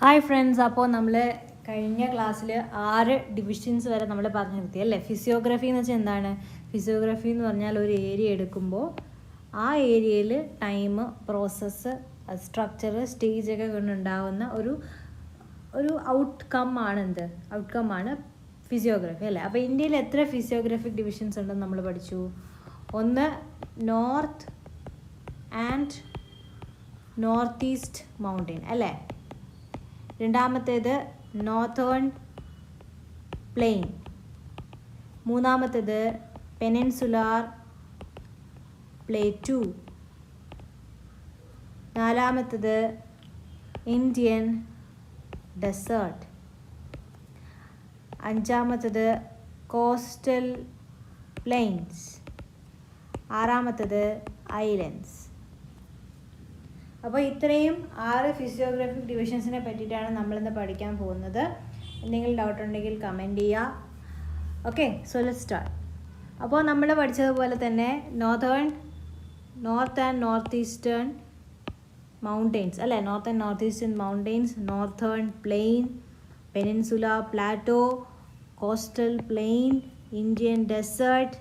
Hi friends, അപ്പോൾ നമ്മൾ കഴിഞ്ഞ ക്ലാസ്സിൽ 6 ഡിവിഷൻസ് വരെ നമ്മൾ പറഞ്ഞു നിർത്തി അല്ലേ. ഫിസിയോഗ്രഫി എന്ന് വെച്ചാൽ എന്താണ്? ഫിസിയോഗ്രഫി എന്ന് പറഞ്ഞാൽ ഒരു ഏരിയ എടുക്കുമ്പോൾ ആ ഏരിയയിൽ ടൈം, പ്രോസസ്സ്, സ്ട്രക്ചർ, സ്റ്റേജൊക്കെ കൊണ്ടുണ്ടാകുന്ന ഒരു ഔട്ട്കം ആണ് ഫിസിയോഗ്രഫി അല്ലേ. അപ്പോൾ ഇന്ത്യയിൽ എത്ര ഫിസിയോഗ്രഫിക് ഡിവിഷൻസ് ഉണ്ടെന്ന് നമ്മൾ പഠിച്ചു. ഒന്ന് north and north east mountain അല്ലേ. രണ്ടാമത്തേത് നോർത്തേൺ പ്ലെയിൻ. മൂന്നാമത്തേത് പെനിൻസുലാർ പ്ലേറ്റു. നാലാമത്തേത് ഇന്ത്യൻ ഡെസേർട്ട്. അഞ്ചാമത്തേത് കോസ്റ്റൽ പ്ലെയിൻസ്. ആറാമത്തേത് ഐലൻഡ്സ്. അപ്പോൾ ഇത്രയും 6 ഫിസിയോഗ്രഫിക് ഡിവിഷൻസിനെ പറ്റിയിട്ടാണ് നമ്മളിന്ന് പഠിക്കാൻ പോകുന്നത്. എന്തെങ്കിലും ഡൗട്ട് ഉണ്ടെങ്കിൽ കമൻറ്റ് ചെയ്യുക. Okay, so let's start. അപ്പോൾ നമ്മൾ പഠിച്ചതുപോലെ തന്നെ north and north eastern mountains അല്ലേ. North and north eastern mountains, northern plain, peninsula plateau, coastal plain, Indian desert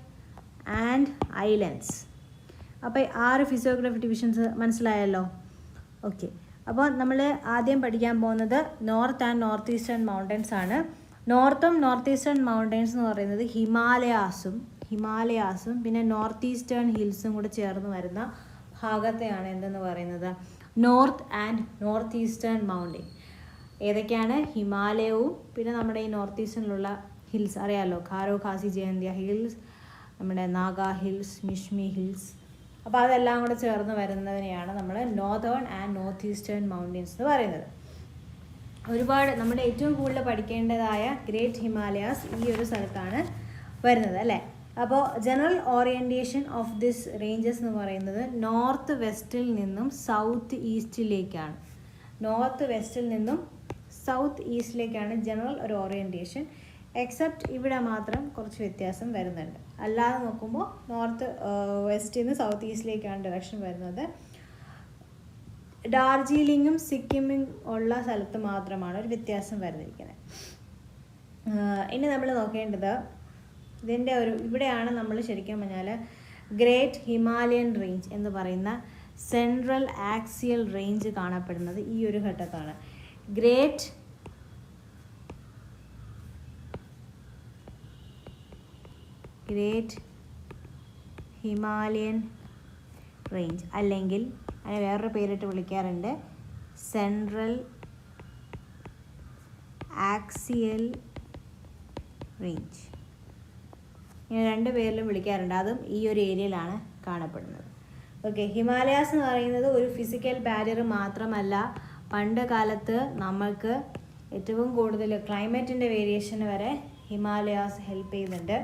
and islands. അപ്പോൾ 6 ഫിസിയോഗ്രഫിക് ഡിവിഷൻസ് മനസ്സിലായല്ലോ. ഓക്കെ, അപ്പോൾ നമ്മൾ ആദ്യം പഠിക്കാൻ പോകുന്നത് north and north eastern mountains ആണ്. നോർത്തും നോർത്ത് ഈസ്റ്റേൺ മൗണ്ടെയിൻസ് എന്ന് പറയുന്നത് ഹിമാലയാസും പിന്നെ നോർത്ത് ഈസ്റ്റേൺ ഹിൽസും കൂടെ ചേർന്ന് വരുന്ന ഭാഗത്തെയാണ് എന്തെന്ന് പറയുന്നത്, north and north eastern mountain. ഏതൊക്കെയാണ്? ഹിമാലയവും പിന്നെ നമ്മുടെ ഈ നോർത്ത് ഈസ്റ്റേണിലുള്ള ഹിൽസ് അറിയാമല്ലോ, ഖാരോ ഖാസി ജയന്തിയ ഹിൽസ്, നമ്മുടെ നാഗ ഹിൽസ്, മിഷ്മി ഹിൽസ്. അപ്പോൾ അതെല്ലാം കൂടെ ചേർന്ന് വരുന്നതിനെയാണ് നമ്മൾ northern and north eastern mountains എന്ന് പറയുന്നത്. ഒരുപാട് നമ്മുടെ ഏറ്റവും കൂടുതൽ പഠിക്കേണ്ടതായ ഗ്രേറ്റ് ഹിമാലയാസ് ഈ ഒരു സ്ഥലത്താണ് വരുന്നത് അല്ലേ. അപ്പോൾ general orientation of this ranges എന്ന് പറയുന്നത് നോർത്ത് വെസ്റ്റിൽ നിന്നും സൗത്ത് ഈസ്റ്റിലേക്കാണ്. ജനറൽ ഒരു ഓറിയൻറ്റേഷൻ. എക്സെപ്റ്റ് ഇവിടെ മാത്രം കുറച്ച് വ്യത്യാസം വരുന്നുണ്ട്. അല്ലാതെ നോക്കുമ്പോൾ നോർത്ത് വെസ്റ്റിൽ നിന്ന് സൗത്ത് ഈസ്റ്റിലേക്കാണ് ഡയറക്ഷൻ വരുന്നത്. ഡാർജിലിങ്ങും സിക്കിമും ഉള്ള സ്ഥലത്ത് മാത്രമാണ് ഒരു വ്യത്യാസം വരുന്നിരിക്കുന്നത്. ഇനി നമ്മൾ നോക്കേണ്ടത് ഇതിൻ്റെ ഇവിടെയാണ് നമ്മൾ ശരിക്കും പറഞ്ഞാൽ ഗ്രേറ്റ് ഹിമാലയൻ റേഞ്ച് എന്ന് പറയുന്ന സെൻട്രൽ ആക്സിയൽ റേഞ്ച് കാണപ്പെടുന്നത് ഈ ഒരു ഘട്ടത്താണ്. ഗ്രേറ്റ് ഹിമാലയൻ റേഞ്ച്, അല്ലെങ്കിൽ അതിനെ വേറൊരു പേരിട്ട് വിളിക്കാറുണ്ട്, സെൻട്രൽ ആക്സിയൽ റേഞ്ച്. ഇങ്ങനെ 2 പേരിലും വിളിക്കാറുണ്ട്. അതും ഈ ഒരു ഏരിയയിലാണ് കാണപ്പെടുന്നത്. ഓക്കെ, ഹിമാലയാസ് എന്ന് പറയുന്നത് ഒരു ഫിസിക്കൽ ബാരിയർ മാത്രമല്ല, പണ്ട് കാലത്ത് നമ്മൾക്ക് ഏറ്റവും കൂടുതൽ ക്ലൈമറ്റിൻ്റെ വേരിയേഷന് വരെ ഹിമാലയാസ് ഹെൽപ്പ് ചെയ്യുന്നുണ്ട്.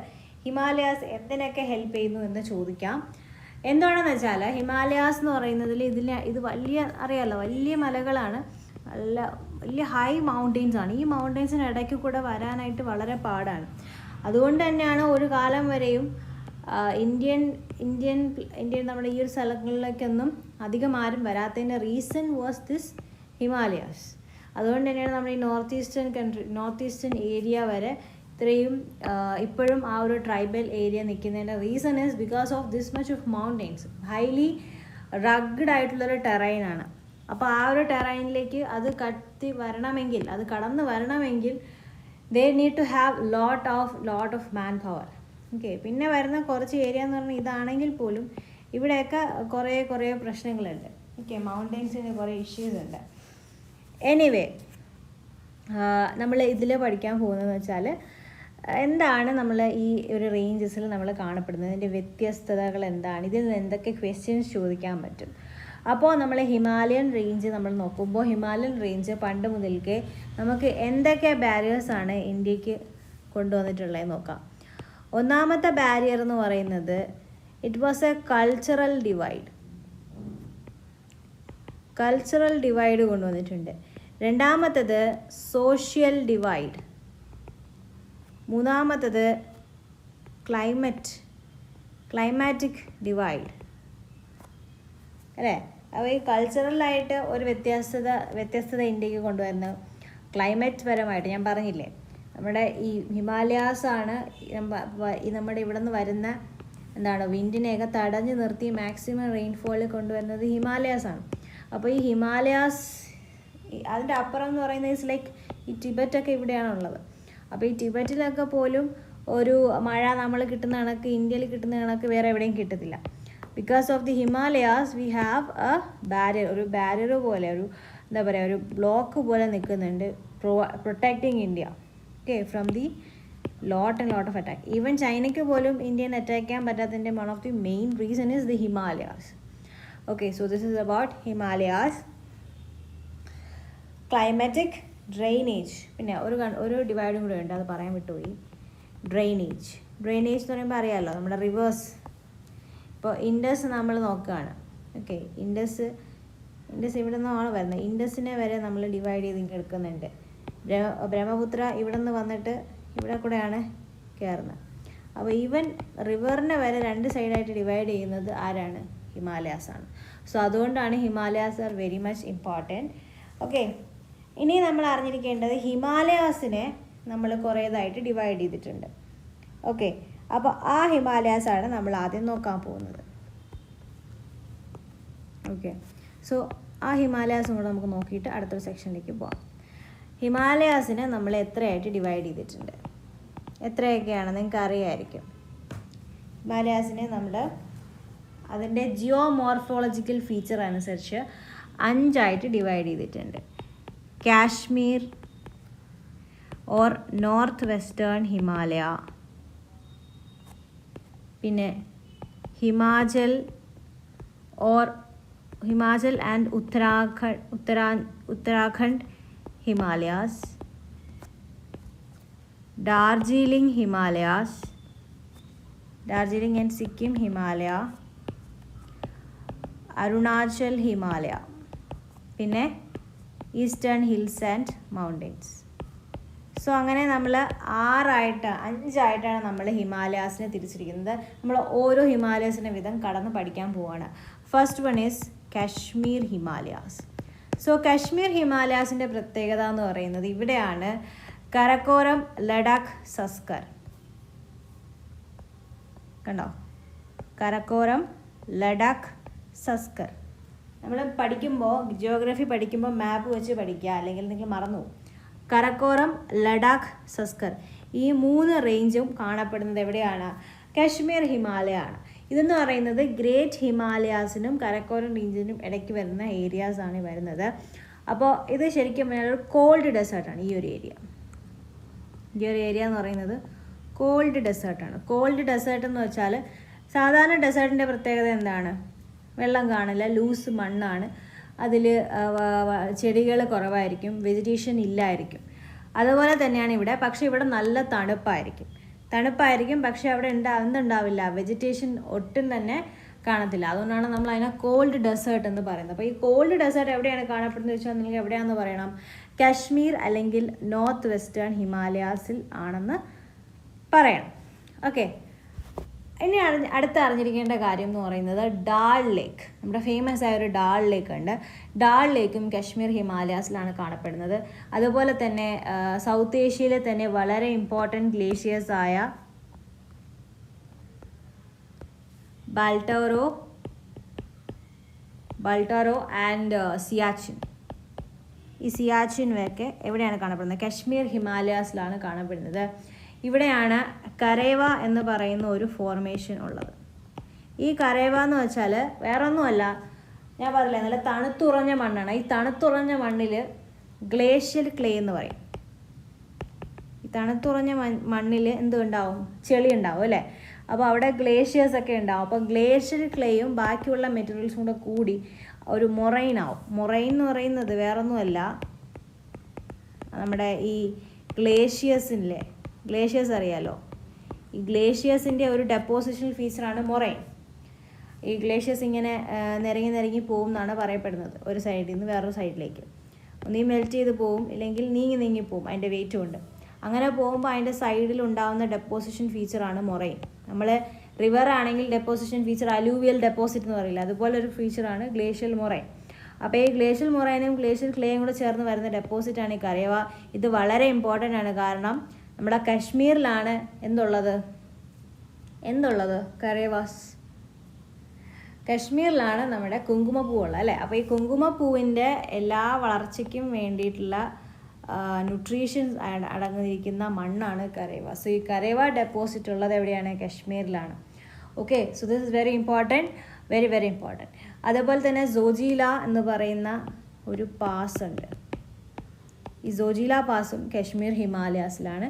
ഹിമാലയാസ് എന്തിനൊക്കെ ഹെൽപ്പ് ചെയ്യുന്നു എന്ന് ചോദിക്കാം. എന്താണെന്ന് വെച്ചാൽ ഹിമാലയാസ് എന്ന് പറയുന്നതിൽ ഇത് വലിയ മലകളാണ്, വലിയ ഹൈ മൗണ്ടെയിൻസ് ആണ്. ഈ മൗണ്ടെയിൻസിന് ഇടയ്ക്ക് കൂടെ വരാനായിട്ട് വളരെ പാടാണ്. അതുകൊണ്ട് തന്നെയാണ് ഒരു കാലം വരെയും ഇന്ത്യൻ നമ്മുടെ ഈ ഒരു സ്ഥലങ്ങളിലേക്കൊന്നും അധികം ആരും വരാത്തതിൻ്റെ റീസൺ വാസ് ദിസ് ഹിമാലയാസ്. അതുകൊണ്ട് തന്നെയാണ് നമ്മുടെ ഈ നോർത്ത് ഈസ്റ്റേൺ ഏരിയ വരെ ഇത്രയും ഇപ്പോഴും ആ ഒരു ട്രൈബൽ ഏരിയ നിൽക്കുന്നതിൻ്റെ reason is because of this much of mountains. Highly rugged ആയിട്ടുള്ളൊരു ടെറൈനാണ്. അപ്പോൾ ആ ഒരു ടെറൈനിലേക്ക് അത് കടന്ന് വരണമെങ്കിൽ they need to have lot of manpower. Okay, പിന്നെ വരുന്ന കുറച്ച് ഏരിയ എന്ന് പറഞ്ഞാൽ ഇതാണെങ്കിൽ പോലും ഇവിടെയൊക്കെ കുറേ പ്രശ്നങ്ങളുണ്ട്. ഓക്കെ, മൗണ്ടെയിൻസിന് കുറേ ഇഷ്യൂസ് ഉണ്ട്. എനിവേ, നമ്മൾ ഇതിൽ പഠിക്കാൻ പോകുന്നതെന്ന് വെച്ചാൽ എന്താണ് നമ്മൾ ഈ ഒരു റേഞ്ചസിൽ നമ്മൾ കാണപ്പെടുന്നത്, ഇതിൻ്റെ വ്യത്യസ്തതകൾ എന്താണ്, ഇതിൽ നിന്ന് എന്തൊക്കെ ക്വസ്റ്റ്യൻസ് ചോദിക്കാൻ പറ്റും. അപ്പോൾ നമ്മൾ ഹിമാലയൻ റേഞ്ച് നമ്മൾ നോക്കുമ്പോൾ ഹിമാലയൻ റേഞ്ച് പണ്ട് മുതൽക്കേ നമുക്ക് എന്തൊക്കെ ബാരിയേഴ്സാണ് ഇന്ത്യക്ക് കൊണ്ടുവന്നിട്ടുള്ളത് നോക്കാം. ഒന്നാമത്തെ ബാരിയർ എന്ന് പറയുന്നത് it was A cultural divide കൊണ്ടുവന്നിട്ടുണ്ട്. രണ്ടാമത്തത് സോഷ്യൽ ഡിവൈഡ്. മൂന്നാമത്തത് ക്ലൈമാറ്റിക് ഡിവൈഡ് അല്ലേ. അപ്പോൾ ഈ കൾച്ചറലായിട്ട് ഒരു വ്യത്യസ്തത ഇന്ത്യക്ക് കൊണ്ടുവരുന്നത് ക്ലൈമറ്റ് പരമായിട്ട് ഞാൻ പറഞ്ഞില്ലേ, നമ്മുടെ ഈ ഹിമാലയാസാണ് നമ്മുടെ ഇവിടെ നിന്ന് വരുന്ന എന്താണ് വിൻഡിനെയൊക്കെ തടഞ്ഞു നിർത്തി മാക്സിമം റെയിൻഫോൾ കൊണ്ടുവരുന്നത് ഹിമാലയാസാണ്. അപ്പോൾ ഈ ഹിമാലയാസ് അതിൻ്റെ അപ്പുറം എന്ന് പറയുന്നത് ഇറ്റ്സ് ലൈക്ക് ഈ ടിബറ്റൊക്കെ ഇവിടെയാണുള്ളത്. അപ്പോൾ ഈ ടിബറ്റിലൊക്കെ പോലും ഒരു മഴ നമ്മൾ കിട്ടുന്ന കണക്ക് ഇന്ത്യയിൽ കിട്ടുന്ന കണക്ക് വേറെ എവിടെയും കിട്ടത്തില്ല. Because of the Himalayas we have a barrier, ഒരു ബാരിയർ പോലെ, ഒരു എന്താ പറയുക, ഒരു ബ്ലോക്ക് പോലെ നിൽക്കുന്നുണ്ട് protecting India from the lot of attack. Even ചൈനയ്ക്ക് പോലും ഇന്ത്യനെ അറ്റാക്ക് ചെയ്യാൻ പറ്റാത്തതിൻ്റെ one of the main reason is the Himalayas. So this is about Himalayas. Climatic, drainage, പിന്നെ ഒരു ഡിവൈഡും കൂടെ ഉണ്ട്, അത് പറയാൻ വിട്ടുപോയി. ഡ്രെയിനേജ് എന്ന് പറയുമ്പോൾ അറിയാമല്ലോ, നമ്മുടെ റിവേഴ്സ്. ഇപ്പോൾ ഇൻഡസ് നമ്മൾ നോക്കുകയാണ്. ഇൻഡസ് ഇവിടെ നിന്നാണ് വരുന്നത്. ഇൻഡസിനെ വരെ നമ്മൾ ഡിവൈഡ് ചെയ്ത് എടുക്കുന്നുണ്ട്. ബ്രഹ്മപുത്ര ഇവിടെ നിന്ന് വന്നിട്ട് ഇവിടെ കൂടെയാണ് കയറുന്നത്. അപ്പോൾ ഈവൻ റിവറിനെ വരെ രണ്ട് സൈഡായിട്ട് ഡിവൈഡ് ചെയ്യുന്നത് ആരാണ്? ഹിമാലയാസാണ്. സോ അതുകൊണ്ടാണ് Himalayas are very much important. ഇനി നമ്മൾ അറിഞ്ഞിരിക്കേണ്ടത് ഹിമാലയാസിനെ നമ്മൾ കുറേതായിട്ട് ഡിവൈഡ് ചെയ്തിട്ടുണ്ട്. അപ്പോൾ ആ ഹിമാലയാസാണ് നമ്മൾ ആദ്യം നോക്കാൻ പോകുന്നത്. സോ ആ ഹിമാലയാസും കൂടെ നമുക്ക് നോക്കിയിട്ട് അടുത്തൊരു സെക്ഷനിലേക്ക് പോകാം. ഹിമാലയാസിനെ നമ്മൾ എത്രയായിട്ട് ഡിവൈഡ് ചെയ്തിട്ടുണ്ട്, എത്രയൊക്കെയാണ് നിങ്ങൾക്ക് അറിയാമായിരിക്കും. ഹിമാലയാസിനെ നമ്മൾ അതിൻ്റെ ജിയോമോർഫോളജിക്കൽ ഫീച്ചർ അനുസരിച്ച് 5 ഡിവൈഡ് ചെയ്തിട്ടുണ്ട്. Kashmir or north western Himalaya, പിന്നെ ഹിമാചൽ ആൻഡ് ഉത്തരാഖണ്ഡ് ഹിമാലയാസ്, ഡാർജിലിംഗ് ഹിമാലയാസ്, ഡാർജിലിംഗ് ആൻഡ് സിക്കിം ഹിമാലയ, അരുണാചൽ ഹിമാലയ, പിന്നെ eastern hills and mountains. So അങ്ങനെ നമ്മൾ 5ആയിട്ടാണ് നമ്മൾ ഹിമാലയാസിനെ തിരിച്ചിരിക്കുന്നത്. നമ്മൾ ഓരോ ഹിമാലയാസിനെ വിധം കടന്ന് പഠിക്കാൻ പോവുകയാണ്. First one is Kashmir Himalayas. So Kashmir ഹിമാലയാസിൻ്റെ പ്രത്യേകത എന്ന് പറയുന്നത് ഇവിടെയാണ് കരക്കോരം, ലഡാക്ക്, സസ്കർ. കണ്ടോ? കരക്കോരം, ലഡാക്ക്, സസ്കർ. നമ്മൾ പഠിക്കുമ്പോൾ ജിയോഗ്രഫി പഠിക്കുമ്പോൾ മാപ്പ് വെച്ച് പഠിക്കുക, അല്ലെങ്കിൽ നിങ്ങൾ മറന്നു പോകും. കരക്കോറം, ലഡാക്ക്, സസ്കർ, ഈ 3 റേഞ്ചും കാണപ്പെടുന്നത് എവിടെയാണ്? കാശ്മീർ ഹിമാലയമാണ്. ഇതെന്ന് പറയുന്നത് ഗ്രേറ്റ് ഹിമാലയാസിനും കരക്കോറം റേഞ്ചിനും ഇടയ്ക്ക് വരുന്ന ഏരിയാസാണ് വരുന്നത്. അപ്പോൾ ഇത് ശരിക്കും ഒരു കോൾഡ് ഡെസേർട്ടാണ്. ഈ ഒരു ഏരിയ എന്ന് പറയുന്നത് കോൾഡ് ഡെസേർട്ടാണ്. കോൾഡ് ഡെസേർട്ട് എന്ന് വെച്ചാൽ സാധാരണ ഡെസേർട്ടിൻ്റെ പ്രത്യേകത എന്താണ്? വെള്ളം കാണില്ല, ലൂസ് മണ്ണാണ്, അതിൽ ചെടികൾ കുറവായിരിക്കും, വെജിറ്റേഷൻ ഇല്ലായിരിക്കും. അതുപോലെ തന്നെയാണ് ഇവിടെ. പക്ഷേ ഇവിടെ നല്ല തണുപ്പായിരിക്കും, പക്ഷേ അവിടെ എന്തുണ്ടാവില്ല? വെജിറ്റേഷൻ ഒട്ടും തന്നെ കാണത്തില്ല. അതുകൊണ്ടാണ് നമ്മൾ അതിനെ കോൾഡ് ഡെസേർട്ട് എന്ന് പറയുന്നത്. അപ്പോൾ ഈ കോൾഡ് ഡെസേർട്ട് എവിടെയാണ് കാണപ്പെടുന്നത് വെച്ചാൽ നിങ്ങൾക്ക് എവിടെയാണെന്ന് പറയണം? കാശ്മീർ അല്ലെങ്കിൽ നോർത്ത് വെസ്റ്റേൺ ഹിമാലയാസിൽ ആണെന്ന് പറയണം. ഇനി അടുത്ത് അറിഞ്ഞിരിക്കേണ്ട കാര്യം എന്ന് പറയുന്നത് ഡാൾ ലേക്ക്. നമ്മുടെ ഫേമസ് ആയ ഒരു ഡാൾ ലേക്ക് ഉണ്ട്. ഡാൾ ലേക്കും കാശ്മീർ ഹിമാലയാസിലാണ് കാണപ്പെടുന്നത്. അതുപോലെ തന്നെ സൗത്ത് ഏഷ്യയിലെ തന്നെ വളരെ ഇമ്പോർട്ടൻറ്റ് ഗ്ലേഷ്യേഴ്സ് ആയ ബാൾട്ടാറോ ആൻഡ് സിയാച്ചിൻ. ഈ സിയാച്ചിനൊക്കെ എവിടെയാണ് കാണപ്പെടുന്നത്? കാശ്മീർ ഹിമാലയാസിലാണ് കാണപ്പെടുന്നത്. ഇവിടെയാണ് കരേവ എന്ന് പറയുന്ന ഒരു ഫോർമേഷൻ ഉള്ളത്. ഈ കരേവ എന്ന് വെച്ചാൽ വേറൊന്നുമല്ല, ഞാൻ പറഞ്ഞില്ലേ, നല്ല തണുത്തുറഞ്ഞ മണ്ണാണ്. ഈ തണുത്തുറഞ്ഞ മണ്ണിൽ ഗ്ലേഷ്യൽ ക്ലേ എന്ന് പറയും. ഈ തണുത്തുറഞ്ഞ മണ്ണിൽ എന്തുണ്ടാവും? ചെളി ഉണ്ടാവും അല്ലേ? അപ്പോൾ അവിടെ ഗ്ലേഷ്യേഴ്സൊക്കെ ഉണ്ടാവും. അപ്പോൾ ഗ്ലേഷ്യൽ ക്ലേയും ബാക്കിയുള്ള മെറ്റീരിയൽസും കൂടെ കൂടി ഒരു മൊറൈൻ ആവും. മൊറൈൻ എന്ന് പറയുന്നത് വേറൊന്നുമല്ല, നമ്മുടെ ഈ ഗ്ലേഷ്യേഴ്സ് അറിയാലോ, ഈ ഗ്ലേഷ്യേഴ്സിൻ്റെ ഒരു ഡെപ്പോസിഷണൽ ഫീച്ചറാണ് മൊറൈൻ. ഈ ഗ്ലേഷ്യേഴ്സ് ഇങ്ങനെ നിരങ്ങി പോകും എന്നാണ് പറയപ്പെടുന്നത്. ഒരു സൈഡിൽ നിന്ന് വേറൊരു സൈഡിലേക്ക് ഒന്നീ മെൽറ്റ് ചെയ്ത് പോവും, ഇല്ലെങ്കിൽ നീങ്ങി പോവും അതിൻ്റെ വെയിറ്റ് കൊണ്ട്. അങ്ങനെ പോകുമ്പോൾ അതിൻ്റെ സൈഡിൽ ഉണ്ടാകുന്ന ഡെപ്പോസിഷൻ ഫീച്ചറാണ് മൊറൈൻ. നമ്മൾ റിവർ ആണെങ്കിൽ ഡെപ്പോസിഷൻ ഫീച്ചർ അലൂവിയൽ ഡെപ്പോസിറ്റ് എന്ന് പറയില്ല, അതുപോലെ ഒരു ഫീച്ചറാണ് ഗ്ലേഷ്യൽ മൊറൈൻ. അപ്പോൾ ഈ ഗ്ലേഷ്യൽ മൊറൈനും ഗ്ലേഷ്യൽ ക്ലേയും കൂടെ ചേർന്ന് വരുന്ന ഡെപ്പോസിറ്റാണ് ഈ കരേവ. ഇത് വളരെ ഇമ്പോർട്ടൻ്റ് ആണ്, കാരണം നമ്മുടെ കശ്മീരിലാണ് എന്തുള്ളത് കരേവാസ്, കശ്മീരിലാണ് നമ്മുടെ കുങ്കുമപ്പൂവുള്ളത് അല്ലേ. അപ്പോൾ ഈ കുങ്കുമപ്പൂവിൻ്റെ എല്ലാ വളർച്ചയ്ക്കും വേണ്ടിയിട്ടുള്ള ന്യൂട്രീഷൻസ് അടങ്ങിയിരിക്കുന്ന മണ്ണാണ് കരേവ. സോ ഈ കരേവ ഡെപ്പോസിറ്റ് ഉള്ളത് എവിടെയാണ്? കശ്മീരിലാണ്. Okay, so this is very important, very very important. അതേപോലെ തന്നെ സോജില എന്ന് പറയുന്ന ഒരു പാസ് ഉണ്ട്. ഈ സോജില പാസും കശ്മീർ ഹിമാലയാസിലാണ്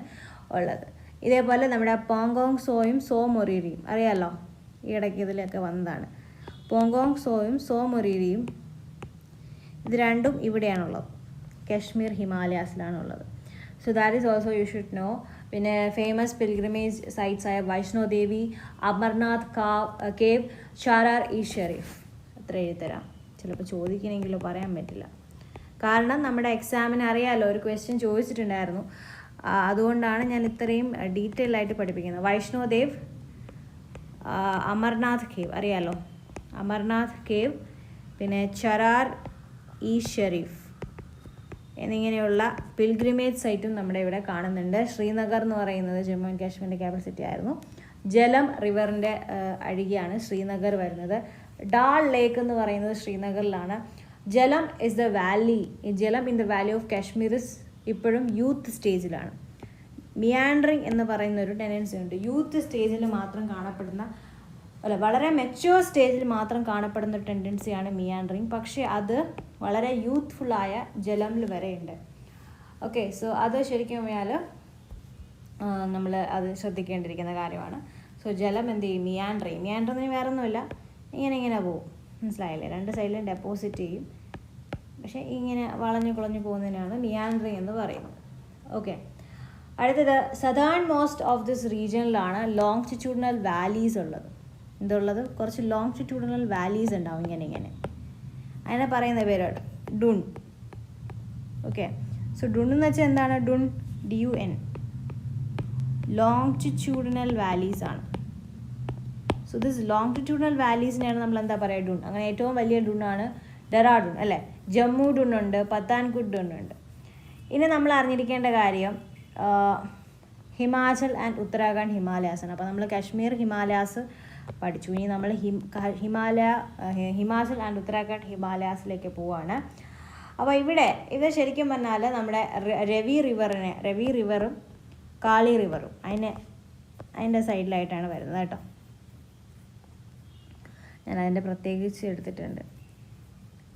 ഉള്ളത്. ഇതേപോലെ നമ്മുടെ പോങ്കോങ് സോയും സോ മൊറീരിയും അറിയാമല്ലോ, ഈ ഇടയ്ക്ക് ഇതിലൊക്കെ വന്നതാണ്. പോങ്കോങ് സോയും സോ മൊറീരിയും ഇത് രണ്ടും ഇവിടെയാണുള്ളത്, കശ്മീർ ഹിമാലയാസിലാണുള്ളത്. So that is also you should know. പിന്നെ ഫേമസ് പിൽഗ്രിമേജ് സൈറ്റ്സ് ആയ വൈഷ്ണോ ദേവി, അമർനാഥ് കേവ്, ഷാരാർ ഇ ഷെരീഫ്. അത്ര എഴുതരാം, ചിലപ്പോൾ ചോദിക്കണമെങ്കിലോ പറയാൻ പറ്റില്ല, കാരണം നമ്മുടെ എക്സാമിന് അറിയാമല്ലോ ഒരു ക്വസ്റ്റ്യൻ ചോദിച്ചിട്ടുണ്ടായിരുന്നു, അതുകൊണ്ടാണ് ഞാൻ ഇത്രയും ഡീറ്റെയിൽ ആയിട്ട് പഠിപ്പിക്കുന്നത്. വൈഷ്ണോ ദേവ്, അമർനാഥ് കേവ് അറിയാമല്ലോ, അമർനാഥ് കേവ്, പിന്നെ ഷാരാർ ഇ ഷെരീഫ് എന്നിങ്ങനെയുള്ള പിൽഗ്രിമേജ് സൈറ്റും നമ്മുടെ ഇവിടെ കാണുന്നുണ്ട്. ശ്രീനഗർ എന്ന് പറയുന്നത് ജമ്മു ആൻഡ് കാശ്മീരിൻ്റെ ക്യാപിറ്റൽ സിറ്റി ആയിരുന്നു. ജലം റിവറിൻ്റെ അഴുകിയാണ് ശ്രീനഗർ വരുന്നത്. ഡാൾ ലേക്ക് എന്ന് പറയുന്നത് ശ്രീനഗറിലാണ്. ജലം ഇസ് ദ വാലി, ജലം in the Valley of Kashmir ഇപ്പോഴും യൂത്ത് സ്റ്റേജിലാണ്. മിയാൻഡറിങ് എന്ന് പറയുന്ന ഒരു ടെൻഡൻസി ഉണ്ട്. യൂത്ത് സ്റ്റേജിൽ മാത്രം കാണപ്പെടുന്ന, വളരെ മെച്യൂർ സ്റ്റേജിൽ മാത്രം കാണപ്പെടുന്ന ടെൻഡൻസിയാണ് മിയാൻഡറിങ്. പക്ഷേ അത് വളരെ യൂത്ത്ഫുള്ളായ ജലമിൽ വരെയുണ്ട്. ഓക്കെ, സോ അത് ശരിക്കും പോയാൽ നമ്മൾ അത് ശ്രദ്ധിക്കേണ്ടിയിരിക്കുന്ന കാര്യമാണ്. സോ ജലം എന്ത് ചെയ്യും? മിയാൻഡറിന് വേറെ ഒന്നുമില്ല, ഇങ്ങനെ പോകും, മനസ്സിലായില്ലേ? രണ്ട് സൈഡിലും ഡെപ്പോസിറ്റ് ചെയ്യും, പക്ഷേ ഇങ്ങനെ വളഞ്ഞു കുളഞ്ഞു പോകുന്നതിനാണ് മിയാൻഡറിങ് എന്ന് പറയുന്നത്. ഓക്കെ, അടുത്തത് സദേൺ മോസ്റ്റ് ഓഫ് ദിസ് റീജിയനിലാണ് ലോങ്റ്റിറ്റ്യൂഡിനൽ വാലീസ് ഉള്ളത്. എന്തുള്ളത്? കുറച്ച് ലോങ്റ്റിറ്റ്യൂഡിനൽ വാലീസ് ഉണ്ടാവും ഇങ്ങനെ. അതിനെ പറയുന്ന പേരാണ് ഡുൺ. ഓക്കെ, സോ ഡുൺ എന്ന് വെച്ചാൽ എന്താണ്? DUN, ലോങ്റ്റിറ്റ്യൂഡിനൽ വാലീസ് ആണ്. സോ ദിസ് ലോങ്റ്റിറ്റ്യൂഡിനൽ വാലീസിനെയാണ് നമ്മൾ എന്താ പറയുക? ഡുൺ. അങ്ങനെ ഏറ്റവും വലിയ ഡുണ്ണാണ് ഡെറാഡൂൺ അല്ലേ. ജമ്മു ഡുൺ ഉണ്ട്, പത്താൻകുട്ട് ഡുൺ ഉണ്ട്. ഇനി നമ്മൾ അറിഞ്ഞിരിക്കേണ്ട കാര്യം ഹിമാചൽ ആൻഡ് ഉത്തരാഖണ്ഡ് ഹിമാലയാസ് ആണ്. അപ്പോൾ നമ്മൾ കാശ്മീർ ഹിമാലയാസ് പഠിച്ചു. ഇനി നമ്മൾ ഹിമാചൽ ആൻഡ് ഉത്തരാഖണ്ഡ് ഹിമാലയാസിലേക്ക് പോവാണ്. അപ്പോൾ ഇത് ശരിക്കും പറഞ്ഞാൽ നമ്മുടെ രവി റിവറും കാളി റിവറും അതിൻ്റെ സൈഡിലായിട്ടാണ് വരുന്നത് കേട്ടോ. ഞാൻ അതിൻ്റെ പ്രത്യേകിച്ച് എടുത്തിട്ടുണ്ട്.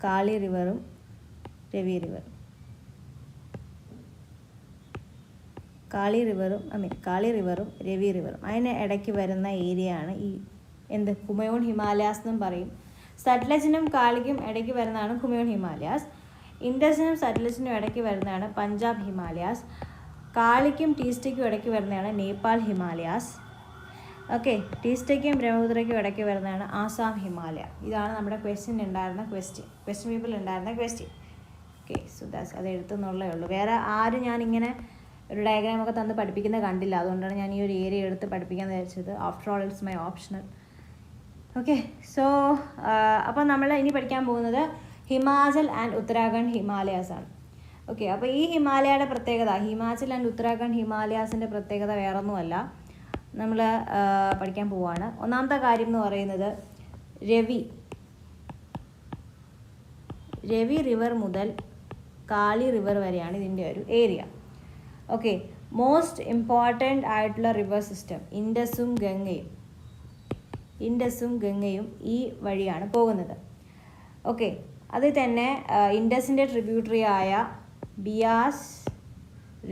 കാളി റിവറും രവി റിവറും, കാളി റിവറും രവി റിവറും അതിന് ഇടയ്ക്ക് വരുന്ന ഏരിയ ആണ് ഈ കുമയോൺ ഹിമാലയാസ് എന്നും പറയും. സട്ലജിനും കാളിക്കും ഇടയ്ക്ക് വരുന്നതാണ് കുമയോൺ ഹിമാലയാസ്. ഇൻഡസിനും സട്ലജിനും ഇടയ്ക്ക് വരുന്നതാണ് പഞ്ചാബ് ഹിമാലയാസ്. കാളിക്കും ടീസ്റ്റയ്ക്കും ഇടയ്ക്ക് വരുന്നതാണ് നേപ്പാൾ ഹിമാലയാസ്. ഓക്കെ, ടീസ്റ്റയ്ക്കും ബ്രഹ്മപുത്രയ്ക്കും ഇടയ്ക്ക് വരുന്നതാണ് ആസാം ഹിമാലയ. ഇതാണ് നമ്മുടെ ക്വസ്റ്റ്യൻ പേപ്പറിൽ ഉണ്ടായിരുന്ന ക്വസ്റ്റ്യൻ. ഓക്കെ, സോ ദാറ്റ്സ് അത് എഴുത്തുന്നുള്ളേ ഉള്ളൂ. വേറെ ആരും ഞാനിങ്ങനെ ഒരു ഡയഗ്രാമൊക്കെ തന്ന് പഠിപ്പിക്കുന്ന കണ്ടില്ല, അതുകൊണ്ടാണ് ഞാൻ ഈ ഒരു ഏരിയ എടുത്ത് പഠിപ്പിക്കാമെന്ന് വിചാരിച്ചത്. After all it's my optional. Okay, so അപ്പോൾ നമ്മൾ ഇനി പഠിക്കാൻ പോകുന്നത് ഹിമാചൽ ആൻഡ് ഉത്തരാഖണ്ഡ് ഹിമാലയാസ് ആണ്. ഓക്കെ, അപ്പോൾ ഈ ഹിമാലയയുടെ പ്രത്യേകത, ഹിമാചൽ ആൻഡ് ഉത്തരാഖണ്ഡ് ഹിമാലയാസിൻ്റെ പ്രത്യേകത വേറൊന്നുമല്ല, നമ്മൾ പഠിക്കാൻ പോവുകയാണ്. ഒന്നാമത്തെ കാര്യം എന്ന് പറയുന്നത് രവി റിവർ മുതൽ കാളി റിവർ വരെയാണ് ഇതിൻ്റെ ഒരു ഏരിയ. ഓക്കെ, മോസ്റ്റ് ഇമ്പോർട്ടൻ്റ് ആയിട്ടുള്ള റിവർ സിസ്റ്റം ഇൻഡസും ഗംഗയും ഈ വഴിയാണ് പോകുന്നത്. ഓക്കെ, അതിൽ തന്നെ ഇൻഡസിൻ്റെ ട്രിബ്യൂട്ടറി ആയ ബിയാസ്,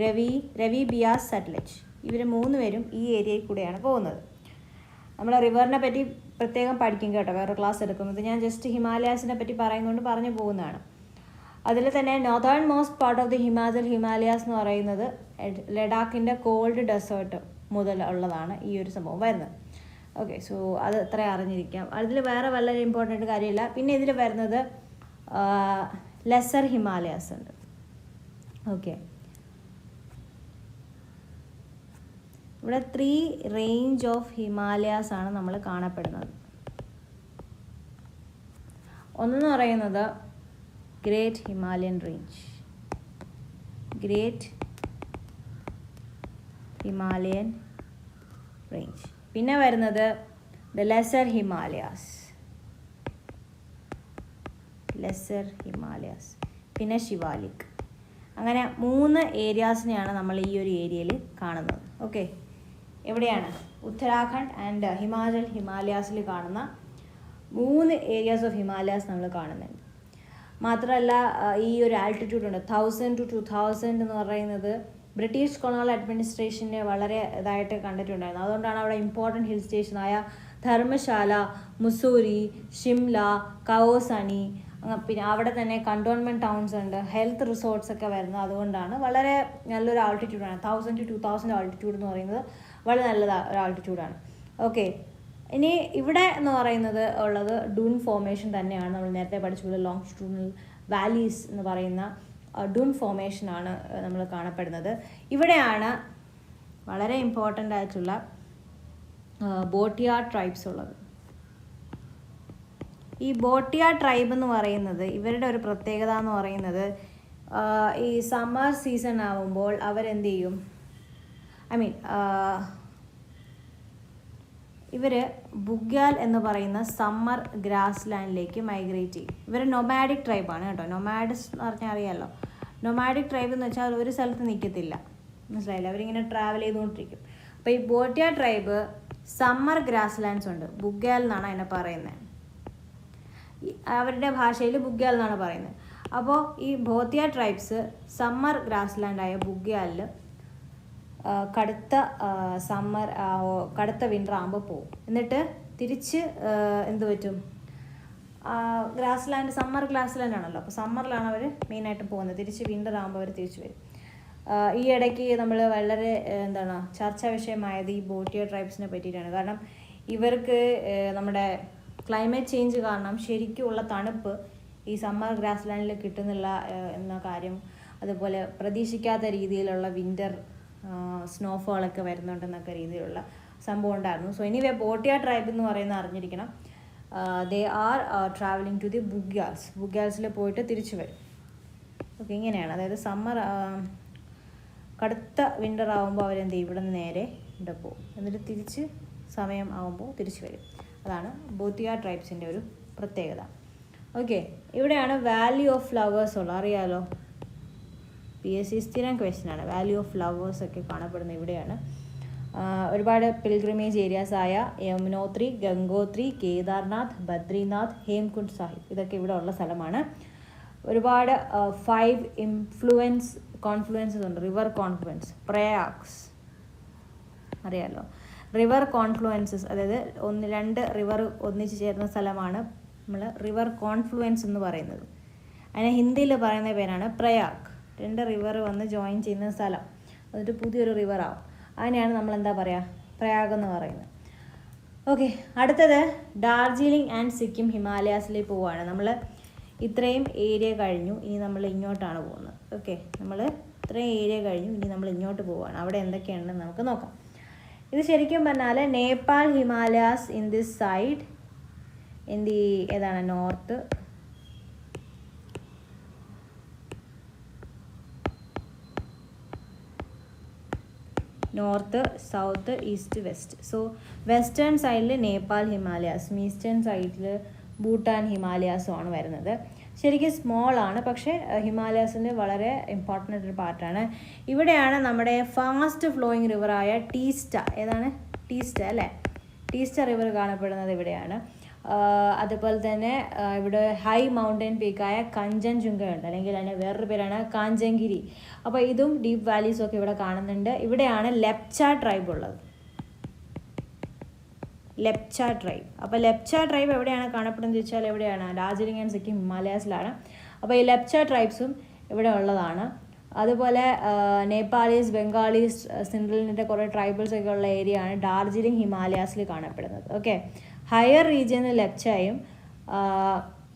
രവി ബിയാസ്, സട്ലജ്, ഇവർ മൂന്നുപേരും ഈ ഏരിയയിൽ കൂടെയാണ് പോകുന്നത്. നമ്മൾ റിവറിനെ പറ്റി പ്രത്യേകം പഠിക്കും കേട്ടോ, വേറെ ക്ലാസ് എടുക്കുന്നത്. ഞാൻ ജസ്റ്റ് ഹിമാലയാസിനെ പറ്റി പറയുന്നതുകൊണ്ട് പറഞ്ഞു പോകുന്നതാണ്. അതിൽ തന്നെ northern most part of the Himalayas എന്ന് പറയുന്നത് ലഡാക്കിൻ്റെ കോൾഡ് ഡെസേർട്ട് മുതൽ ഉള്ളതാണ് ഈ ഒരു സംഭവം വരുന്നത്. ഓക്കെ, സോ അത് അത്ര അറിഞ്ഞിരിക്കാം. അതിൽ വേറെ വളരെ ഇമ്പോർട്ടൻ്റ് കാര്യമില്ല. പിന്നെ ഇതിൽ വരുന്നത് ലെസർ ഹിമാലയാസ് ഉണ്ട്. ഓക്കെ, ഇവിടെ 3 റേഞ്ച് ഓഫ് ഹിമാലയാസ് ആണ് നമ്മൾ കാണപ്പെടുന്നത്. ഒന്നെന്ന് പറയുന്നത് great Himalayan range, great Himalayan range. പിന്നെ വരുന്നത് the lesser Himalayas, lesser Himalayas, പിന്നെ ശിവാലിക്. അങ്ങനെ 3 ഏരിയാസിനെയാണ് നമ്മൾ ഈ ഒരു ഏരിയയിൽ കാണുന്നത്. ഓക്കെ, എവിടെയാണ്? ഉത്തരാഖണ്ഡ് ആൻഡ് ഹിമാചൽ ഹിമാലയാസിൽ കാണുന്ന 3 ഏരിയാസ് ഓഫ് ഹിമാലയാസ് നമ്മൾ കാണുന്നുണ്ട്. മാത്രമല്ല ഈ ഒരു ആൾട്ടിറ്റ്യൂഡ് ഉണ്ട് 1000 to 2000 എന്ന് പറയുന്നത് ബ്രിട്ടീഷ് കൊളോണിയൽ അഡ്മിനിസ്ട്രേഷനെ വളരെ ഇതായിട്ട് കണ്ടിട്ടുണ്ടായിരുന്നു. അതുകൊണ്ടാണ് അവിടെ ഇമ്പോർട്ടൻറ്റ് ഹിൽ സ്റ്റേഷനായ ധർമ്മശാല, മുസൂരി, ഷിംല, കവോസണി, പിന്നെ അവിടെ തന്നെ കണ്ടോൺമെൻറ്റ് ടൗൺസ് ഉണ്ട്, ഹെൽത്ത് റിസോർട്ട്സ് ഒക്കെ വരുന്നത്. അതുകൊണ്ടാണ് വളരെ നല്ലൊരു ആൾട്ടിറ്റ്യൂഡാണ്. 1000 to 2000 ആൾട്ടിറ്റ്യൂഡ് എന്ന് പറയുന്നത് വളരെ നല്ല ഒരു ആൾട്ടിറ്റ്യൂഡാണ്. ഓക്കെ, ഇനി ഇവിടെ എന്ന് പറയുന്നത് ഉള്ളത് ഡൂൺ ഫോർമേഷൻ തന്നെയാണ്. നമ്മൾ നേരത്തെ പഠിച്ചുള്ള ലോങ്റ്റിറ്റ്യൂഡിനൽ വാലീസ് എന്ന് പറയുന്ന ഡൂൺ ഫോർമേഷനാണ് നമ്മൾ കാണപ്പെടുന്നത്. ഇവിടെയാണ് വളരെ ഇമ്പോർട്ടൻ്റ് ആയിട്ടുള്ള ബോട്ടിയ ട്രൈബ്സ് ഉള്ളത്. ഈ ബോട്ടിയ ട്രൈബ് എന്ന് പറയുന്നത് ഇവരുടെ ഒരു പ്രത്യേകത എന്ന് പറയുന്നത് ഈ സമ്മർ സീസൺ ആകുമ്പോൾ അവരെന്ത് ചെയ്യും, ഇവർ ബുഗ്യാൽ എന്ന് പറയുന്ന സമ്മർ ഗ്രാസ് ലാൻഡിലേക്ക് മൈഗ്രേറ്റ് ചെയ്യും. ഇവർ നൊമാഡിക് ട്രൈബാണ് കേട്ടോ. നൊമാഡിസ് എന്ന് പറഞ്ഞാൽ അറിയാമല്ലോ. നൊമാഡിക് ട്രൈബ് എന്ന് വെച്ചാൽ ഒരു സ്ഥലത്ത് നിൽക്കത്തില്ല, മനസ്സിലായില്ല, അവരിങ്ങനെ ട്രാവൽ ചെയ്തുകൊണ്ടിരിക്കും. അപ്പോൾ ഈ ബോട്ടിയ ട്രൈബ് സമ്മർ ഗ്രാസ് ലാൻഡ്സ് ഉണ്ട്, ബുഗ്യാൽ എന്നാണ് അതിനെ പറയുന്നത്. അവരുടെ ഭാഷയിൽ ബുഗ്യാൽ എന്നാണ് പറയുന്നത്. അപ്പോൾ ഈ ബോട്ടിയ ട്രൈബ്സ് സമ്മർ ഗ്രാസ് ലാൻഡായ ബുഗ്യാലിൽ കടുത്ത വിൻ്റർ ആകുമ്പോൾ പോകും. എന്നിട്ട് തിരിച്ച് എന്ത് പറ്റും, grass land summer grass land ആണല്ലോ, അപ്പോൾ സമ്മറിലാണ് അവർ മെയിനായിട്ട് പോകുന്നത്. തിരിച്ച് വിൻ്റർ ആകുമ്പോൾ അവർ തിരിച്ചു വരും. ഈ ഇടയ്ക്ക് നമ്മൾ വളരെ ചർച്ചാ വിഷയമായത് ഈ ബോട്ടിയ ട്രൈബ്സിനെ പറ്റിയിട്ടാണ്. കാരണം ഇവർക്ക് നമ്മുടെ ക്ലൈമറ്റ് ചേഞ്ച് കാരണം ശരിക്കുമുള്ള തണുപ്പ് ഈ സമ്മർ ഗ്രാസ് ലാൻഡിൽ കിട്ടുന്നില്ല എന്ന കാര്യം, അതുപോലെ പ്രതീക്ഷിക്കാത്ത രീതിയിലുള്ള വിൻ്റർ സ്നോഫോളൊക്കെ വരുന്നുണ്ടെന്നൊക്കെ രീതിയിലുള്ള സംഭവം ഉണ്ടായിരുന്നു. സോ എനിവേ ബോട്ടിയ ട്രൈബ് എന്ന് പറയുന്നത് അറിഞ്ഞിരിക്കണം. They are travelling to the ബുഗ്യാൽസിൽ പോയിട്ട് തിരിച്ചു വരും. ഓക്കെ, ഇങ്ങനെയാണ്. അതായത് സമ്മർ കടുത്ത വിൻ്റർ ആകുമ്പോൾ അവരെന്ത് ചെയ്യും, ഇവിടെ നിന്ന് നേരെ ഇവിടെ പോകും, എന്നിട്ട് തിരിച്ച് സമയം ആകുമ്പോൾ തിരിച്ചു വരും. അതാണ് ബോട്ടിയ ട്രൈബ്സിൻ്റെ ഒരു പ്രത്യേകത. ഓക്കെ, ഇവിടെയാണ് വാലി ഓഫ് ഫ്ലവേഴ്സ് ഉള്ളത്, അറിയാലോ. PSC സ്ഥിരം ക്വസ്റ്റ്യനാണ്. വാലി ഓഫ് ഫ്ലവേഴ്സ് ഒക്കെ കാണപ്പെടുന്നത് ഇവിടെയാണ്. ഒരുപാട് പിൽഗ്രിമേജ് ഏരിയാസ് ആയ യമുനോത്രി, ഗംഗോത്രി, കേദാർനാഥ്, ബദ്രിനാഥ്, ഹേംകുണ്ട് സാഹിബ് ഇതൊക്കെ ഇവിടെ ഉള്ള സ്ഥലമാണ്. ഒരുപാട് 5 കോൺഫ്ലുവൻസസ് ഉണ്ട്. റിവർ കോൺഫ്ലുവൻസ്, പ്രയാഗ്സ് അറിയാലോ. റിവർ കോൺഫ്ലുവൻസസ്, അതായത് 1-2 റിവർ ഒന്നിച്ച് ചേരുന്ന സ്ഥലമാണ് നമ്മൾ റിവർ കോൺഫ്ലുവൻസ് എന്ന് പറയുന്നത്. അതിനെ ഹിന്ദിയിൽ പറയുന്ന പേരാണ് പ്രയാഗ്. 2 റിവർ വന്ന് ജോയിൻ ചെയ്യുന്ന സ്ഥലം, എന്നിട്ട് പുതിയൊരു റിവർ ആവും. അതിനെയാണ് നമ്മൾ എന്താ പറയുക, പ്രയാഗ് എന്ന് പറയുന്നത്. ഓക്കെ, അടുത്തത് ഡാർജിലിംഗ് ആൻഡ് സിക്കിം ഹിമാലയാസിലേക്ക് പോവുകയാണ്. നമ്മൾ ഇത്രയും ഏരിയ കഴിഞ്ഞു, ഇനി നമ്മൾ ഇങ്ങോട്ടാണ് പോകുന്നത്. ഓക്കെ, നമ്മൾ ഇത്രയും ഏരിയ കഴിഞ്ഞു, ഇനി നമ്മൾ ഇങ്ങോട്ട് പോവുകയാണ്. അവിടെ എന്തൊക്കെയാണെന്ന് നമുക്ക് നോക്കാം. ഇത് ശരിക്കും പറഞ്ഞാൽ Nepal Himalayas in this side, ഏതാണ് north, south, east, west. So western സൈഡിൽ നേപ്പാൾ ഹിമാലയാസും ഈസ്റ്റേൺ സൈഡിൽ ഭൂട്ടാൻ ഹിമാലയാസും ആണ് വരുന്നത്. ശരിക്കും സ്മോൾ ആണ്, പക്ഷേ ഹിമാലയാസിൻ്റെ വളരെ ഇമ്പോർട്ടൻ്റ് ആയിട്ടൊരു പാർട്ടാണ്. ഇവിടെയാണ് നമ്മുടെ ഫാസ്റ്റ് ഫ്ലോയിങ് റിവറായ ടീസ്റ്റ, ടീസ്റ്റ അല്ലേ, ടീസ്റ്റ റിവർ കാണപ്പെടുന്നത് ഇവിടെയാണ്. അതുപോലെ തന്നെ ഇവിടെ ഹൈ മൗണ്ടൻ പീക്കായ കഞ്ചൻജുംഗ ഉണ്ട്, അല്ലെങ്കിൽ അതിന് വേറൊരു പേരാണ് കാഞ്ചൻഗിരി. അപ്പോൾ ഇതും ഡീപ്പ് വാലീസും ഒക്കെ ഇവിടെ കാണുന്നുണ്ട്. ഇവിടെയാണ് ലെപ്ച ട്രൈബ് ഉള്ളത്, ലെപ്ച ട്രൈബ്. അപ്പോൾ ലെപ്ച ട്രൈബ് എവിടെയാണ് കാണപ്പെടുന്നത് ചോദിച്ചാൽ എവിടെയാണ്, ഡാർജിലിംഗ് ആൻഡ് സിക്കിം ഹിമാലയാസിലാണ്. അപ്പോൾ ഈ ലെപ്ച ട്രൈബ്സും ഇവിടെ ഉള്ളതാണ്. അതുപോലെ നേപ്പാളീസ്, ബംഗാളീസ്, സിൻഡലിൻ്റെ കുറേ ട്രൈബൽസ് ഒക്കെ ഉള്ള ഏരിയ ആണ് ഡാർജിലിംഗ് ഹിമാലയാസിൽ കാണപ്പെടുന്നത്. ഓക്കെ, ഹയർ റീജിയനിൽ ലെപ്ചയും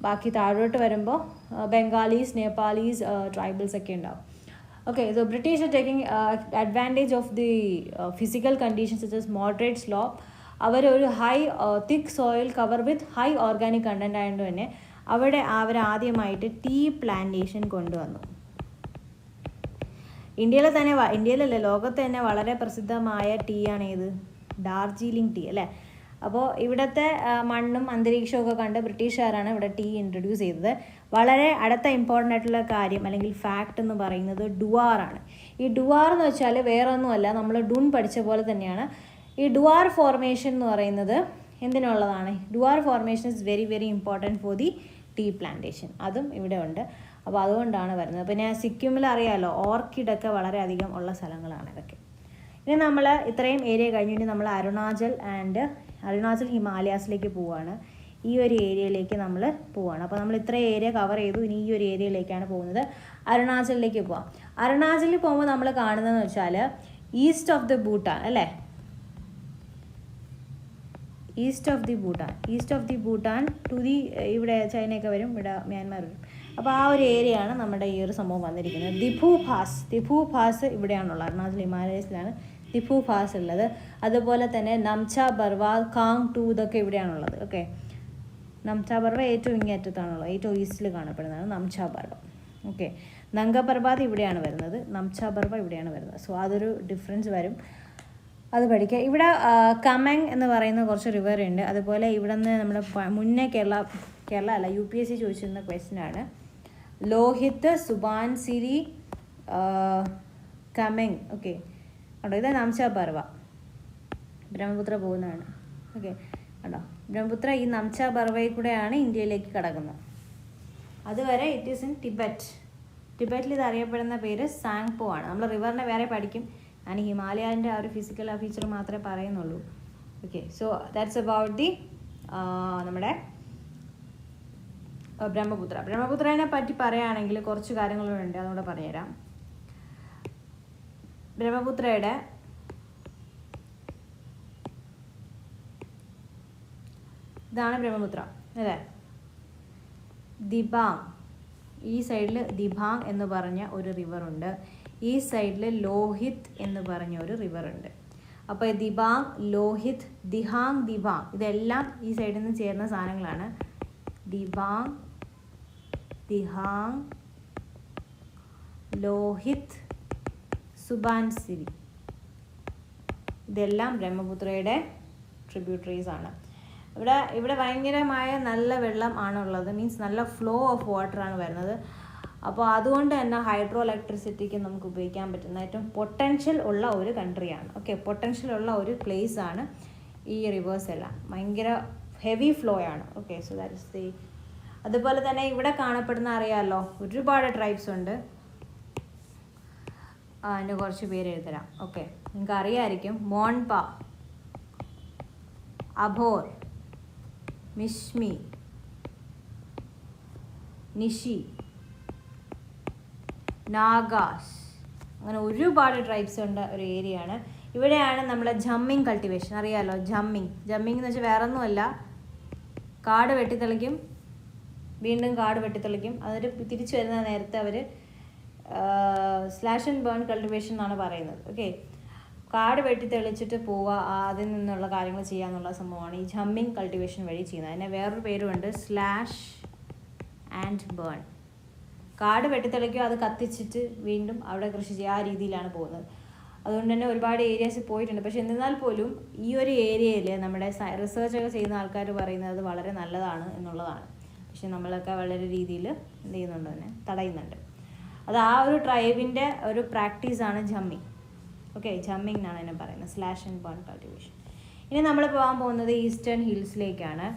ബാക്കി താഴോട്ട് വരുമ്പോൾ ബംഗാളീസ്, നേപ്പാളീസ് ട്രൈബൽസ് ഒക്കെ ഉണ്ടാവും. Okay, so British are taking advantage of the physical conditions such as moderate slope. അവർ ഒരു high thick soil cover with high organic content ആയതുകൊണ്ട് തന്നെ അവിടെ അവർ ആദ്യമായിട്ട് ടീ പ്ലാന്റേഷൻ കൊണ്ടുവന്നു. ഇന്ത്യയിലല്ല, ലോകത്ത് തന്നെ വളരെ പ്രസിദ്ധമായ ടീ ആണ് ഏത്? ഡാർജിലിംഗ് ടീ അല്ലേ. അപ്പോൾ ഇവിടുത്തെ മണ്ണും അന്തരീക്ഷവും ഒക്കെ കണ്ട് ബ്രിട്ടീഷുകാരാണ് ഇവിടെ ടീ ഇൻട്രൊഡ്യൂസ് ചെയ്തത്. വളരെ അടുത്ത ഇമ്പോർട്ടൻ്റ് ആയിട്ടുള്ള കാര്യം അല്ലെങ്കിൽ ഫാക്റ്റ് എന്ന് പറയുന്നത് ഡുവാറാണ്. ഈ ഡുവാർ എന്ന് വെച്ചാൽ വേറെ ഒന്നുമല്ല, നമ്മൾ ഡുൺ പഠിച്ച പോലെ തന്നെയാണ്. ഈ ഡുവാർ ഫോർമേഷൻ എന്ന് പറയുന്നത് എന്തിനുള്ളതാണ്? Duar formation is very very important for the tea plantation. അതും ഇവിടെ ഉണ്ട്. അപ്പോൾ അതുകൊണ്ടാണ് വരുന്നത്. പിന്നെ സിക്കിമിൽ അറിയാമല്ലോ, ഓർക്കിഡൊക്കെ വളരെയധികം ഉള്ള സ്ഥലങ്ങളാണ് ഇതൊക്കെ. ഇനി നമ്മൾ ഇത്രയും ഏരിയ കഴിഞ്ഞിട്ട് നമ്മൾ അരുണാചൽ ഹിമാലയാസിലേക്ക് പോവുകയാണ്. ഈ ഒരു ഏരിയയിലേക്ക് നമ്മൾ പോവുകയാണ്. അപ്പോൾ നമ്മൾ ഇത്ര ഏരിയ കവർ ചെയ്തു. ഇനി ഈ ഒരു ഏരിയയിലേക്കാണ് പോകുന്നത്. അരുണാചലിലേക്ക് പോവാം. അരുണാചലിൽ പോകുമ്പോൾ നമ്മൾ കാണുന്നതെന്ന് വെച്ചാൽ ഈസ്റ്റ് ഓഫ് ദി ഭൂട്ടാൻ അല്ലേ. East of the Bhutan to the ഇവിടെ ചൈനയൊക്കെ വരും, ഇവിടെ മ്യാൻമാർ വരും. അപ്പോൾ ആ ഒരു ഏരിയയാണ് നമ്മുടെ ഈ ഒരു സംഭവം വന്നിരിക്കുന്നത്. ദിഫു പാസ് ഇവിടെയാണുള്ളത്. അരുണാചൽ ഹിമാലയസിലാണ് ദിഫു പാസ് ഉള്ളത്. അതുപോലെ തന്നെ നംച ബർവ, കാങ് ടു ഇതൊക്കെ ഇവിടെയാണുള്ളത്. ഓക്കെ, നംച ബർവ ഏറ്റവും ഇങ്ങേറ്റത്താണുള്ളത്, ഏറ്റവും ഈസ്റ്റിൽ കാണപ്പെടുന്നതാണ് നംച ബർവ. ഓക്കെ, നങ്ക പർബാത് ഇവിടെയാണ് വരുന്നത്, നംച ബർവ ഇവിടെയാണ് വരുന്നത്. സോ അതൊരു ഡിഫറൻസ് വരും, അത് പഠിക്കുക. ഇവിടെ കമങ് എന്ന് പറയുന്ന കുറച്ച് റിവർ ഉണ്ട്. അതുപോലെ ഇവിടെ നിന്ന് നമ്മൾ മുന്നേ കേരള അല്ല UPSC ചോദിച്ചിരുന്ന ക്വസ്റ്റ്യനാണ്. ലോഹിത്, സുബാൻസിരി, കമങ്. ഓക്കെ, കേട്ടോ, ഇത് നംച ബർവ ബ്രഹ്മപുത്ര പോകുന്നതാണ്. ഓക്കെ, കേട്ടോ, ബ്രഹ്മപുത്ര ഈ നംച ബർവയിൽ കൂടെയാണ് ഇന്ത്യയിലേക്ക് കടക്കുന്നത്. അതുവരെ ഇറ്റ് ഈസ് ഇൻ ടിബറ്റിൽ ഇത് അറിയപ്പെടുന്ന പേര് സാങ്പോ ആണ്. നമ്മൾ റിവറിനെ വേറെ പഠിക്കും. ഞാൻ ഹിമാലയൻ്റെ ആ ഒരു ഫിസിക്കൽ ഫീച്ചർ മാത്രമേ പറയുന്നുള്ളൂ. Okay, so that's about the നമ്മുടെ ബ്രഹ്മപുത്രനെ പറ്റി പറയുകയാണെങ്കിൽ കുറച്ച് കാര്യങ്ങളുണ്ട്, അതുകൂടെ പറഞ്ഞുതരാം. ബ്രഹ്മപുത്രയുടെ ഇതാണ് ബ്രഹ്മപുത്ര അല്ലേ. ദിബാങ്, ഈ സൈഡിൽ ദിബാങ് എന്ന് പറഞ്ഞ ഒരു റിവറുണ്ട്. ഈ സൈഡിൽ ലോഹിത് എന്ന് പറഞ്ഞ ഒരു റിവറുണ്ട്. അപ്പോൾ ദിബാങ്, ലോഹിത്, ദിബാങ് ഇതെല്ലാം ഈ സൈഡിൽ നിന്ന് ചേർന്ന സാധനങ്ങളാണ്. ദിബാങ്, ദിഹാങ്, ലോഹിത്, സുബാൻസിരി ഇതെല്ലാം ബ്രഹ്മപുത്രയുടെ ട്രിബ്യൂട്ടറീസ് ആണ്. ഇവിടെ ഭയങ്കരമായ നല്ല വെള്ളം ആണുള്ളത്, മീൻസ് നല്ല ഫ്ലോ ഓഫ് വാട്ടറാണ് വരുന്നത്. അപ്പോൾ അതുകൊണ്ട് തന്നെ ഹൈഡ്രോ ഇലക്ട്രിസിറ്റിക്ക് നമുക്ക് ഉപയോഗിക്കാൻ പറ്റുന്ന ഏറ്റവും പൊട്ടൻഷ്യൽ ഉള്ള ഒരു കൺട്രിയാണ്. ഓക്കെ, പൊട്ടൻഷ്യൽ ഉള്ള ഒരു പ്ലേസ് ആണ് ഈ റിവേഴ്സ് എല്ലാം. ഭയങ്കര ഹെവി ഫ്ലോ ആണ്. Okay, so that is the. അതുപോലെ തന്നെ ഇവിടെ കാണപ്പെടുന്ന അറിയാമല്ലോ, ഒരുപാട് ട്രൈബ്സ് ഉണ്ട്. അതിൻ്റെ കുറച്ച് പേര് എഴുതരാം. ഓക്കെ, നിങ്ങൾക്ക് അറിയാമായിരിക്കും. മോൺപ, അഭോർ, മിഷ്മി, നിഷി, നാഗാസ്, അങ്ങനെ ഒരുപാട് ട്രൈബ്സ് ഉണ്ട് ഒരു ഏരിയയാണ്. ഇവിടെയാണ് നമ്മളെ ജമ്മിങ് കൾട്ടിവേഷൻ അറിയാമല്ലോ. ജമ്മിങ് എന്ന് വെച്ചാൽ വേറെ ഒന്നുമല്ല, കാട് വെട്ടിത്തെളിക്കും, വീണ്ടും കാട് വെട്ടിത്തെളിക്കും, അതിന് തിരിച്ചു വരുന്ന നേരത്തെ അവർ സ്ലാഷ് ആൻഡ് ബേൺ കൾട്ടിവേഷൻ എന്നാണ് പറയുന്നത്. ഓക്കെ, കാട് വെട്ടിത്തെളിച്ചിട്ട് പോവുക, അതിൽ നിന്നുള്ള കാര്യങ്ങൾ ചെയ്യാന്നുള്ള സംഭവമാണ് ഈ ജമ്മിങ് കൾട്ടിവേഷൻ വഴി ചെയ്യുന്നത്. അതിന് വേറൊരു പേരുമുണ്ട്, സ്ലാഷ് ആൻഡ് ബേൺ. കാട് വെട്ടിത്തെളിക്കുക, അത് കത്തിച്ചിട്ട് വീണ്ടും അവിടെ കൃഷി ചെയ്യുക, ആ രീതിയിലാണ് പോകുന്നത്. അതുകൊണ്ട് തന്നെ ഒരുപാട് ഏരിയാസിൽ പോയിട്ടുണ്ട്. പക്ഷെ എന്നിരുന്നാൽ പോലും ഈ ഒരു ഏരിയയിൽ നമ്മുടെ റിസർച്ചൊക്കെ ചെയ്യുന്ന ആൾക്കാർ പറയുന്നത് വളരെ നല്ലതാണ് എന്നുള്ളതാണ്. പക്ഷെ നമ്മളൊക്കെ വളരെ രീതിയിൽ എന്ത് ചെയ്യുന്നുണ്ട്, തന്നെ തടയുന്നുണ്ട്. അത് ആ ഒരു ട്രൈബിൻ്റെ ഒരു പ്രാക്ടീസാണ് ജമ്മിങ്. ഓക്കെ, ജമ്മിങ് എന്നാണ് എന്നെ പറയുന്നത്, സ്ലാഷ് ആൻഡ് ബേൺ കൾട്ടിവേഷൻ. ഇനി നമ്മൾ പോകാൻ പോകുന്നത് ഈസ്റ്റേൺ ഹിൽസിലേക്കാണ്.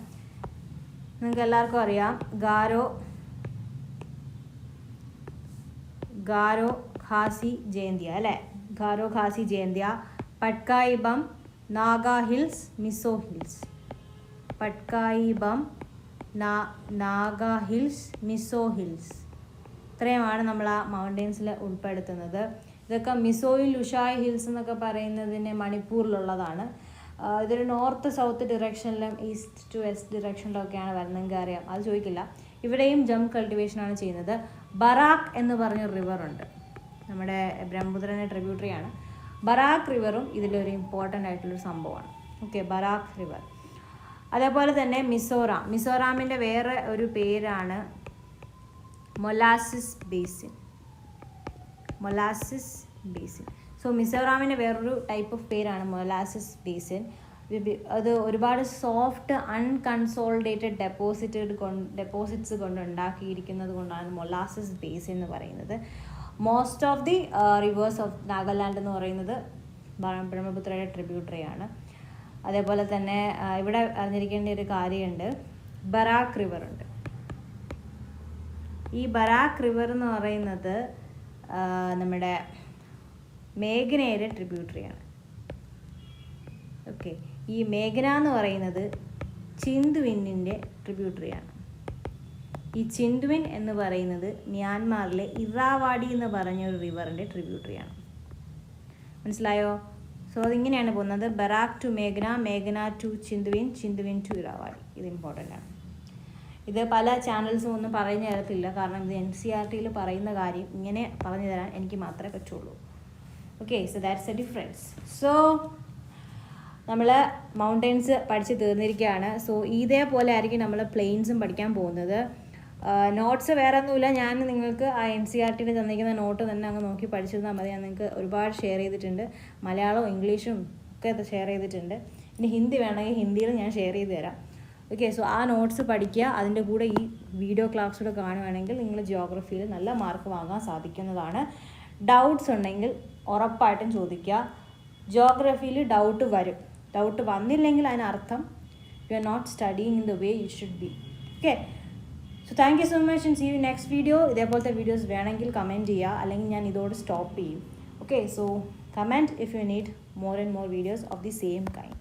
നിങ്ങൾക്ക് എല്ലാവർക്കും അറിയാം, ഗാരോ ഖാസി ജയന്തിയ അല്ലേ. ഗാരോ ഖാസി ജയന്തിയ, പട്കായിബം, നാഗ ഹിൽസ്, മിസോ ഹിൽസ്. പട്കായിബം, നാഗ ഹിൽസ്, മിസോ ഹിൽസ്, ഇത്രയുമാണ് നമ്മൾ ആ മൗണ്ടെയ്ൻസിൽ ഉൾപ്പെടുത്തുന്നത്. ഇതൊക്കെ മിസോയിൽ ലുഷായ് ഹിൽസ് എന്നൊക്കെ പറയുന്നതിന് മണിപ്പൂരിലുള്ളതാണ്. ഇതൊരു നോർത്ത് സൗത്ത് ഡിറക്ഷനിലും ഈസ്റ്റ് ടു വെസ്റ്റ് ഡിറക്ഷനിലൊക്കെയാണ് വരുന്നത്, നിങ്ങൾക്ക് അറിയാം, അത് ചോദിക്കില്ല. ഇവിടെയും ജം കൾട്ടിവേഷനാണ് ചെയ്യുന്നത്. ബറാക്ക് എന്ന് പറഞ്ഞൊരു റിവറുണ്ട്. നമ്മുടെ ബ്രഹ്മപുത്രൻ്റെ ട്രിബ്യൂട്ടറിയാണ്. ബറാക്ക് റിവറും ഇതിലൊരു ഇമ്പോർട്ടൻ്റ് ആയിട്ടുള്ളൊരു സംഭവമാണ്. Okay, Barack river. അതേപോലെ തന്നെ മിസോറാമിൻ്റെ വേറെ ഒരു പേരാണ് മൊലാസിസ് ബേസിൻ. സോ മിസോറാമിൻ്റെ വേറൊരു ടൈപ്പ് ഓഫ് പേരാണ് മൊലാസിസ് ബേസിൻ. അത് ഒരുപാട് സോഫ്റ്റ് അൺകൺസോളിഡേറ്റഡ് ഡെപ്പോസിറ്റ്സ് കൊണ്ട് ഉണ്ടാക്കിയിരിക്കുന്നത് കൊണ്ടാണ് മൊലാസിസ് ബേസിൻ എന്ന് പറയുന്നത്. Most of the reverse of Nagaland എന്ന് പറയുന്നത് ബ്രഹ്മപുത്രയുടെ ട്രിബ്യൂട്ടറിയാണ്. അതേപോലെ തന്നെ ഇവിടെ അറിഞ്ഞിരിക്കേണ്ട ഒരു കാര്യമുണ്ട്, ബറാക്ക് റിവർ ഉണ്ട്. ഈ ബറാക്ക് റിവർ എന്ന് പറയുന്നത് നമ്മുടെ മേഘ്നയുടെ ട്രിബ്യൂട്ടറിയാണ്. ഓക്കെ, ഈ മേഘ്ന എന്ന് പറയുന്നത് ചിന്തുവിൻ്റെ ട്രിബ്യൂട്ടറിയാണ്. ഈ ചിന്തുവിൻ എന്ന് പറയുന്നത് മ്യാൻമാറിലെ ഇറാവാഡി എന്ന് പറഞ്ഞൊരു റിവറിൻ്റെ ട്രിബ്യൂട്ടറിയാണ്. മനസ്സിലായോ? സോ അതിങ്ങനെയാണ് പോകുന്നത്, ബറാക്ക് ടു മേഘ്ന, മേഘ്ന ടു ചിന്തുവിൻ, ചിന്തുവിൻ ടു ഇറാവാഡി. ഇത് ഇമ്പോർട്ടൻ്റ് ആണ്. ഇത് പല ചാനൽസും ഒന്നും പറഞ്ഞു തരത്തില്ല, കാരണം ഇത് NCERT പറയുന്ന കാര്യം ഇങ്ങനെ പറഞ്ഞു തരാൻ എനിക്ക് മാത്രമേ പറ്റുള്ളൂ. Okay, so that's A difference. So നമ്മൾ മൗണ്ടെയ്ൻസ് പഠിച്ച് തീർന്നിരിക്കുകയാണ്. സോ ഇതേപോലെ ആയിരിക്കും നമ്മൾ പ്ലെയിൻസും പഠിക്കാൻ പോകുന്നത്. നോട്ട്സ് വേറെ ഒന്നുമില്ല, ഞാൻ നിങ്ങൾക്ക് ആ NCERT തന്നിരിക്കുന്ന നോട്ട് തന്നെ അങ്ങ് നോക്കി പഠിച്ചിരുന്നാൽ മതി. ഞാൻ നിങ്ങൾക്ക് ഒരുപാട് ഷെയർ ചെയ്തിട്ടുണ്ട്, മലയാളവും ഇംഗ്ലീഷും ഒക്കെ ഷെയർ ചെയ്തിട്ടുണ്ട്. ഇനി ഹിന്ദി വേണമെങ്കിൽ ഹിന്ദിയിൽ ഞാൻ ഷെയർ ചെയ്ത് തരാം. ഓക്കെ, സോ ആ നോട്ട്സ് പഠിക്കുക. അതിൻ്റെ കൂടെ ഈ വീഡിയോ ക്ലാസ്സൂടെ കാണുകയാണെങ്കിൽ നിങ്ങൾ ജിയോഗ്രഫിയിൽ നല്ല മാർക്ക് വാങ്ങാൻ സാധിക്കുന്നതാണ്. ഡൗട്ട്സ് ഉണ്ടെങ്കിൽ ഉറപ്പായിട്ടും ചോദിക്കുക. ജിയോഗ്രഫിയിൽ ഡൗട്ട് വരും. ഡൗട്ട് വന്നില്ലെങ്കിൽ അതിനർത്ഥം you are not studying in the way you should be. Okay, so thank you so much and see you next video. ഇതേപോലത്തെ വീഡിയോസ് വേണമെങ്കിൽ കമൻറ്റ് ചെയ്യുക, അല്ലെങ്കിൽ ഞാൻ ഇതോടെ സ്റ്റോപ്പ് ചെയ്യും. Okay, so comment if you need more and more videos of the same kind.